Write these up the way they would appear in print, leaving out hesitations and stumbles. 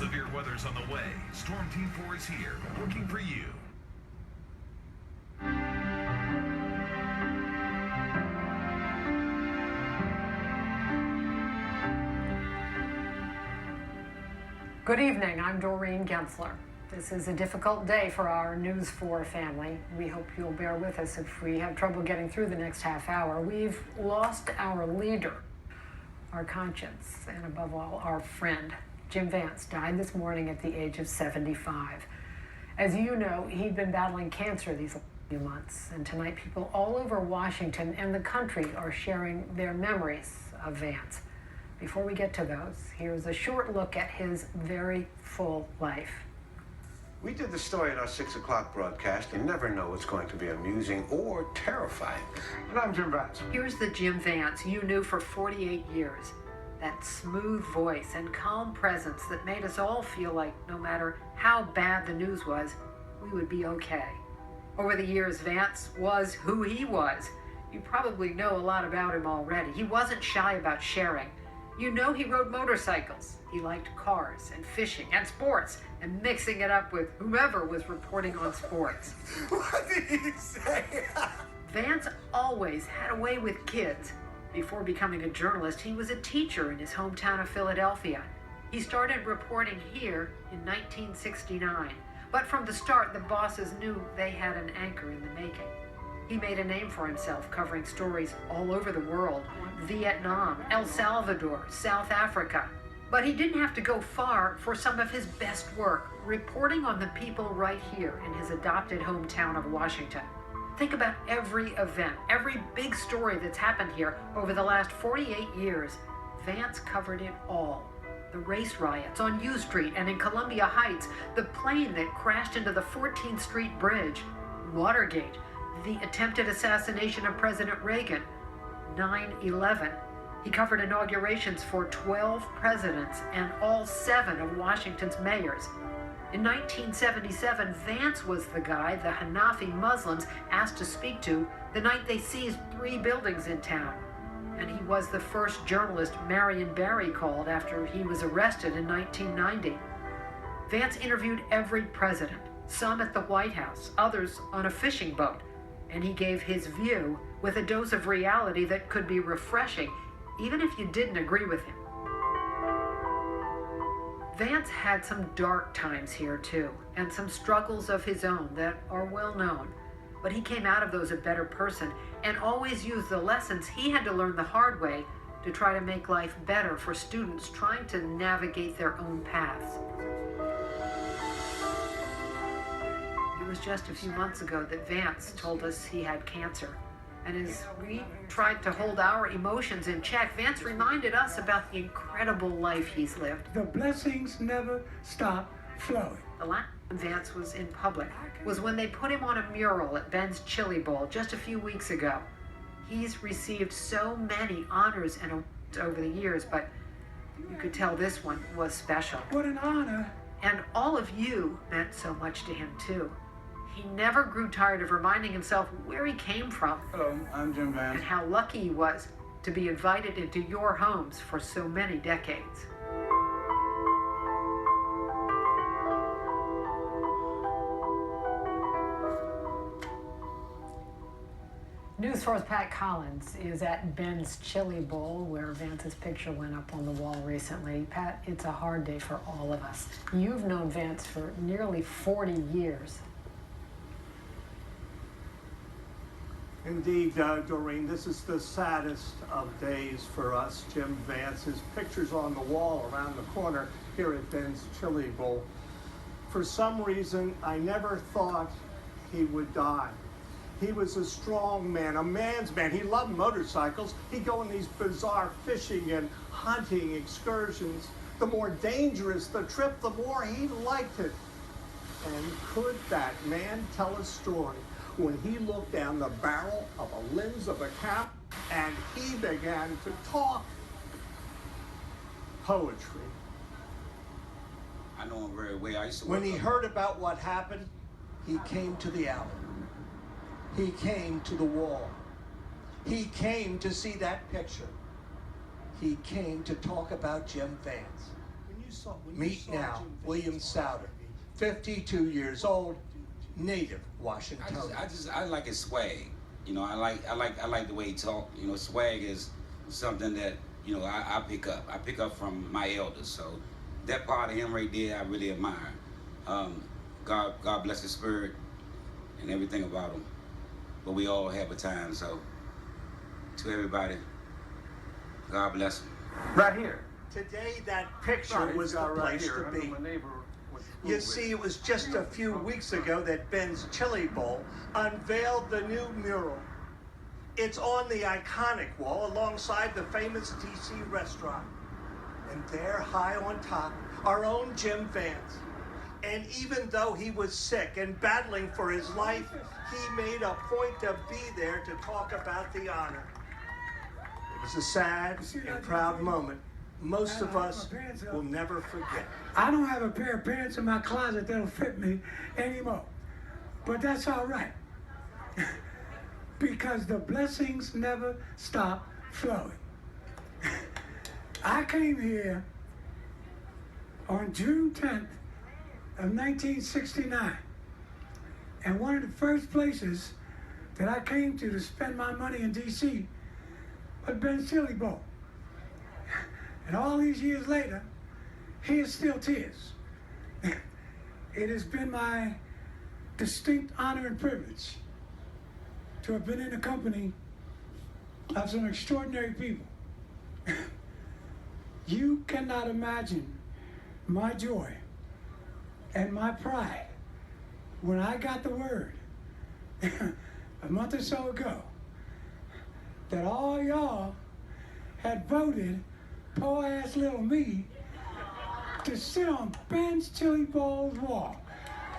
Severe weather's on the way. Storm Team 4 is here, working for you. Good evening, I'm Doreen Gentzler. This is a difficult day for our News 4 family. We hope you'll bear with us if we have trouble getting through the next half hour. We've lost our leader, our conscience, and above all, our friend. Jim Vance died this morning at the age of 75. As you know, he'd been battling cancer these few months, and tonight people all over Washington and the country are sharing their memories of Vance. Before we get to those, here's a short look at his very full life. We did the story at our 6 o'clock broadcast. You never know what's going to be amusing or terrifying. And I'm Jim Vance. Here's the Jim Vance you knew for 48 years. That smooth voice and calm presence that made us all feel like no matter how bad the news was, we would be okay. Over the years, Vance was who he was. You probably know a lot about him already. He wasn't shy about sharing. You know he rode motorcycles. He liked cars and fishing and sports and mixing it up with whomever was reporting on sports. What did he say? Vance always had a way with kids. Before becoming a journalist, he was a teacher in his hometown of Philadelphia. He started reporting here in 1969. But from the start, the bosses knew they had an anchor in the making. He made a name for himself covering stories all over the world: Vietnam, El Salvador, South Africa. But he didn't have to go far for some of his best work, reporting on the people right here in his adopted hometown of Washington. Think about every event, every big story that's happened here over the last 48 years. Vance covered it all. The race riots on U Street and in Columbia Heights, the plane that crashed into the 14th Street Bridge, Watergate, the attempted assassination of President Reagan, 9/11. He covered inaugurations for 12 presidents and all 7 of Washington's mayors. In 1977, Vance was the guy the Hanafi Muslims asked to speak to the night they seized 3 buildings in town. And he was the first journalist Marion Barry called after he was arrested in 1990. Vance interviewed every president, some at the White House, others on a fishing boat, and he gave his view with a dose of reality that could be refreshing, even if you didn't agree with him. Vance had some dark times here too, and some struggles of his own that are well known. But he came out of those a better person and always used the lessons he had to learn the hard way to try to make life better for students trying to navigate their own paths. It was just a few months ago that Vance told us he had cancer. And as we tried to hold our emotions in check, Vance reminded us about the incredible life he's lived. The blessings never stop flowing. The last time Vance was in public was when they put him on a mural at Ben's Chili Bowl just a few weeks ago. He's received so many honors and awards over the years, but you could tell this one was special. What an honor. And all of you meant so much to him too. He never grew tired of reminding himself where he came from. Hello, I'm Jim Vance. And how lucky he was to be invited into your homes for so many decades. News 4's Pat Collins is at Ben's Chili Bowl, where Vance's picture went up on the wall recently. Pat, it's a hard day for all of us. You've known Vance for nearly 40 years. Indeed, Doreen, this is the saddest of days for us. Jim Vance, his picture's on the wall around the corner here at Ben's Chili Bowl. For some reason, I never thought he would die. He was a strong man, a man's man. He loved motorcycles. He'd go on these bizarre fishing and hunting excursions. The more dangerous the trip, the more he liked it. And could that man tell a story when he looked down the barrel of a lens of a cap and he began to talk? Poetry. I know him very well. I used to When work he with him. heard about what happened, he came to the alley. He came to the wall. He came to see that picture. He came to talk about Jim Vance. When you Meet now William Souter, 52 years old, native Washingtonian. I like his swag. You know, I like the way he talk. You know, swag is something that, you know, I pick up. I pick up from my elders. So that part of him right there, I really admire. God bless his spirit and everything about him. But we all have a time. So to everybody, God bless him. Right here. Today, that picture was the place to be. You see, it was just a few weeks ago that Ben's Chili Bowl unveiled the new mural. It's on the iconic wall alongside the famous DC restaurant. And there, high on top, our own Jim Vance. And even though he was sick and battling for his life, he made a point to be there to talk about the honor. It was a sad and proud moment most of us will never forget. I don't have a pair of pants in my closet that'll fit me anymore. But that's all right. Because the blessings never stop flowing. I came here on June 10th of 1969. And one of the first places that I came to spend my money in D.C. was Ben's Chili Bowl. And all these years later, here's still tears. It has been my distinct honor and privilege to have been in the company of some extraordinary people. You cannot imagine my joy and my pride when I got the word a month or so ago that all y'all had voted poor ass little me to sit on Ben's Chili Bowl's wall.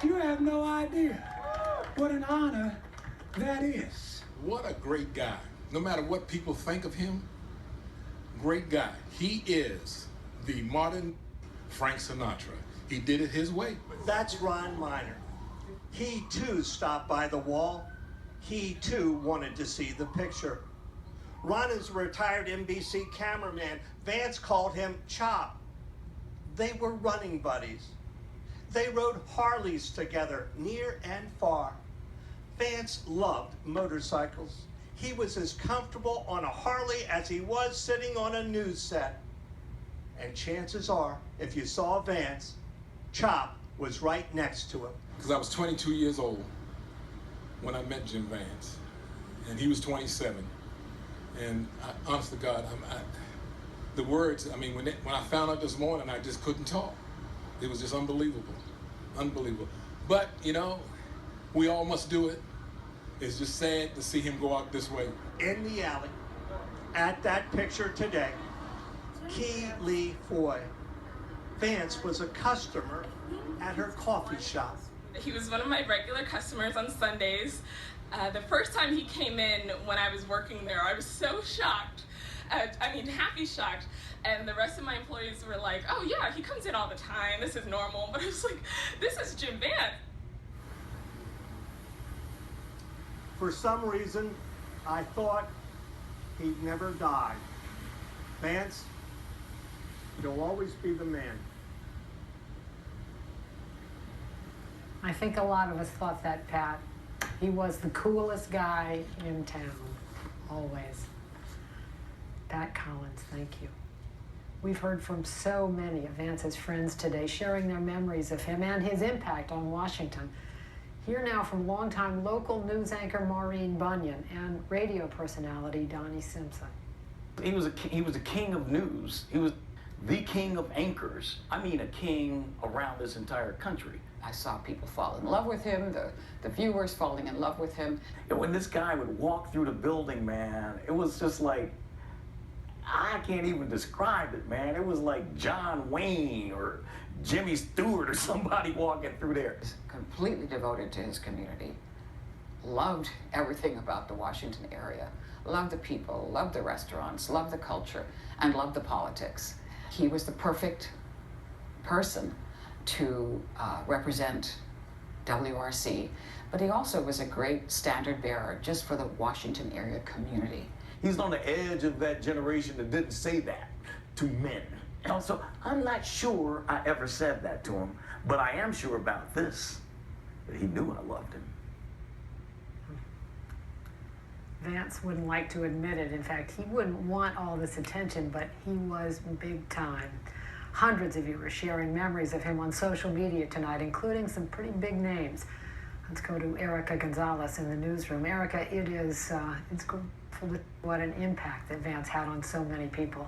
You have no idea what an honor that is. What a great guy. No matter what people think of him, great guy. He is the modern Frank Sinatra. He did it his way. That's Ron Miner. He too stopped by the wall. He too wanted to see the picture. Ron is a retired NBC cameraman. Vance called him Chop. They were running buddies. They rode Harleys together, near and far. Vance loved motorcycles. He was as comfortable on a Harley as he was sitting on a news set. And chances are, if you saw Vance, Chop was right next to him. Because I was 22 years old when I met Jim Vance, and he was 27. And honest to God, the words, I mean, when I found out this morning, I just couldn't talk. It was just unbelievable, unbelievable. But, you know, we all must do it. It's just sad to see him go out this way. In the alley, at that picture today, Key Lee Foy. Vance was a customer at her coffee shop. He was one of my regular customers on Sundays. The first time he came in when I was working there, I was so shocked. Happy shocked. And the rest of my employees were like, oh yeah, he comes in all the time, this is normal. But I was like, this is Jim Vance. For some reason, I thought he'd never die. Vance, you'll always be the man. I think a lot of us thought that, Pat. He was the coolest guy in town, always. Pat Collins, thank you. We've heard from so many of Vance's friends today, sharing their memories of him and his impact on Washington. Here now from longtime local news anchor Maureen Bunyan and radio personality Donnie Simpson. He was the king of news. He was the king of anchors. I mean, a king around this entire country. I saw people fall in love with him, the viewers falling in love with him. And when this guy would walk through the building, man, it was just like, I can't even describe it, man. It was like John Wayne or Jimmy Stewart or somebody walking through there. He's completely devoted to his community, loved everything about the Washington area, loved the people, loved the restaurants, loved the culture, and loved the politics. He was the perfect person to represent WRC, but he also was a great standard bearer just for the Washington area community. He's on the edge of that generation that didn't say that to men. You know, so I'm not sure I ever said that to him, but I am sure about this, that he knew I loved him. Vance wouldn't like to admit it. In fact, he wouldn't want all this attention, but he was big time. Hundreds of you are sharing memories of him on social media tonight, including some pretty big names. Let's go to Erica Gonzalez in the newsroom. Erica, it's what an impact that Vance had on so many people.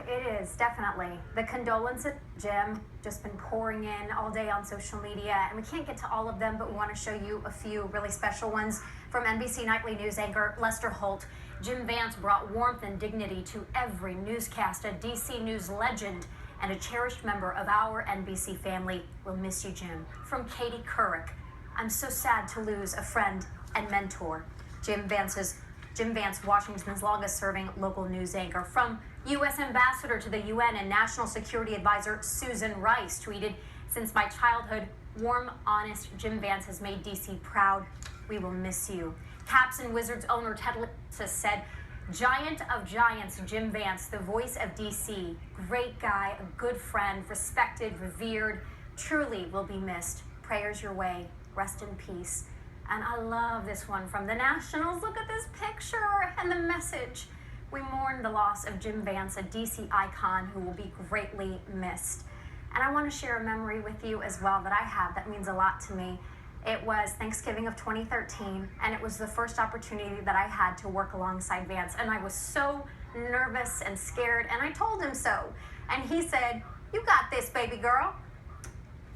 It is, definitely. The condolences, Jim, just been pouring in all day on social media, and we can't get to all of them, but we want to show you a few really special ones from NBC Nightly News anchor Lester Holt. Jim Vance brought warmth and dignity to every newscast, a DC News legend, and a cherished member of our NBC family. We'll miss you, Jim. From Katie Couric, I'm so sad to lose a friend and mentor. Jim Vance, Washington's longest-serving local news anchor. From U.S. Ambassador to the UN and National Security Advisor Susan Rice tweeted, "Since my childhood, warm, honest Jim Vance has made D.C. proud. We will miss you." Caps and Wizards owner Ted Lasso said, "Giant of giants, Jim Vance, the voice of D.C. Great guy, a good friend, respected, revered, truly will be missed. Prayers your way. Rest in peace." And I love this one from the Nationals. Look at this picture and the message. "We mourn the loss of Jim Vance, a DC icon who will be greatly missed." And I want to share a memory with you as well that I have that means a lot to me. It was Thanksgiving of 2013, and it was the first opportunity that I had to work alongside Vance. And I was so nervous and scared, and I told him so. And he said, "You got this, baby girl."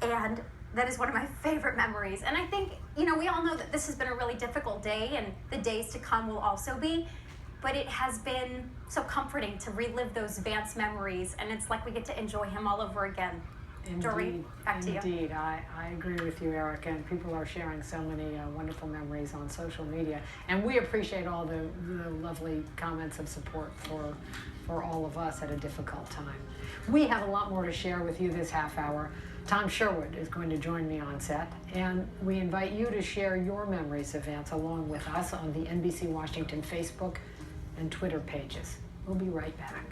And that is one of my favorite memories. And I think, we all know that this has been a really difficult day, and the days to come will also be. But it has been so comforting to relive those Vance memories, and it's like we get to enjoy him all over again. Indeed, Doreen, back to you. Indeed, I agree with you, Erica, and people are sharing so many wonderful memories on social media, and we appreciate all the lovely comments of support for all of us at a difficult time. We have a lot more to share with you this half hour. Tom Sherwood is going to join me on set, and we invite you to share your memories of Vance along with us on the NBC Washington Facebook and Twitter pages. We'll be right back.